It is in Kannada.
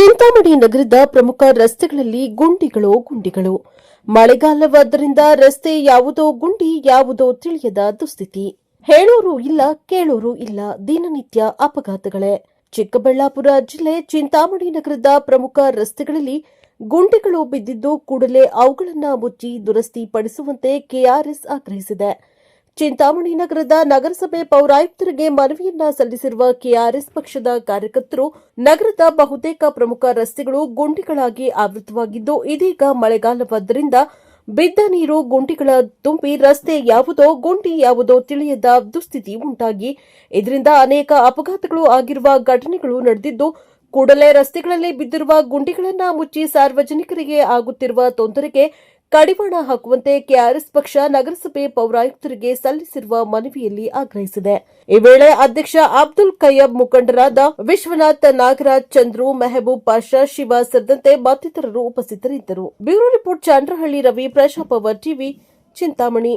ಚಿಂತಾಮಣಿ ನಗರದ ಪ್ರಮುಖ ರಸ್ತೆಗಳಲ್ಲಿ ಗುಂಡಿಗಳು ಮಳೆಗಾಲವಾದ್ದರಿಂದ ರಸ್ತೆ ಯಾವುದೋ ಗುಂಡಿ ಯಾವುದೋ ತಿಳಿಯದ ದುಸ್ಥಿತಿ. ಹೇಳೋರು ಇಲ್ಲ ಕೇಳೋರು ಇಲ್ಲ, ದಿನನಿತ್ಯ ಅಪಘಾತಗಳೇ. ಚಿಕ್ಕಬಳ್ಳಾಪುರ ಜಿಲ್ಲೆ ಚಿಂತಾಮಣಿ ನಗರದ ಪ್ರಮುಖ ರಸ್ತೆಗಳಲ್ಲಿ ಗುಂಡಿಗಳು ಬಿದ್ದಿದ್ದು ಕೂಡಲೇ ಅವುಗಳನ್ನು ಮುಚ್ಚಿ ದುರಸ್ತಿ ಪಡಿಸುವಂತೆ ಕೆಆರ್ಎಸ್ ಆಗ್ರಹಿಸಿದೆ. ಚಿಂತಾಮಣಿ ನಗರದ ನಗರಸಭೆ ಪೌರಾಯುಕ್ತರಿಗೆ ಮನವಿಯನ್ನ ಸಲ್ಲಿಸಿರುವ ಕೆಆರ್ಎಸ್ ಪಕ್ಷದ ಕಾರ್ಯಕರ್ತರು ನಗರದ ಬಹುತೇಕ ಪ್ರಮುಖ ರಸ್ತೆಗಳು ಗುಂಡಿಗಳಾಗಿ ಆವೃತವಾಗಿದ್ದು, ಇದೀಗ ಮಳೆಗಾಲವಾದ್ದರಿಂದ ಬಿದ್ದ ನೀರು ಗುಂಡಿಗಳ ತುಂಬಿ ರಸ್ತೆ ಯಾವುದೋ ಗುಂಡಿ ಯಾವುದೋ ತಿಳಿಯದ ದುಸ್ಥಿತಿ ಉಂಟಾಗಿ ಇದರಿಂದ ಅನೇಕ ಅಪಘಾತಗಳು ಆಗಿರುವ ಘಟನೆಗಳು ನಡೆದಿದ್ದು, ಕೂಡಲೇ ರಸ್ತೆಗಳಲ್ಲಿ ಬಿದ್ದಿರುವ ಗುಂಡಿಗಳನ್ನು ಮುಚ್ಚಿ ಸಾರ್ವಜನಿಕರಿಗೆ ಆಗುತ್ತಿರುವ ತೊಂದರೆಗೆ ಕಡಿವಾಣ ಹಾಕುವಂತೆ ಕೆಆರ್ಎಸ್ ಪಕ್ಷ ನಗರಸಭೆ ಪೌರಾಯುಕ್ತರಿಗೆ ಸಲ್ಲಿಸಿರುವ ಮನವಿಯಲ್ಲಿ ಆಗ್ರಹಿಸಿದೆ. ಈ ವೇಳೆ ಅಧ್ಯಕ್ಷ ಅಬ್ದುಲ್ ಕಯ್ಯಬ್, ಮುಖಂಡರಾದ ವಿಶ್ವನಾಥ್, ನಾಗರಾಜ್, ಚಂದ್ರು, ಮೆಹಬೂಬ್ ಪಾಷಾ, ಶಿವ ಸೇರಿದಂತೆ ಮತ್ತಿತರರು ಉಪಸ್ಥಿತರಿದ್ದರು. Bureau report, Chandrahalli Ravi, Prajapower TV, Chintamani.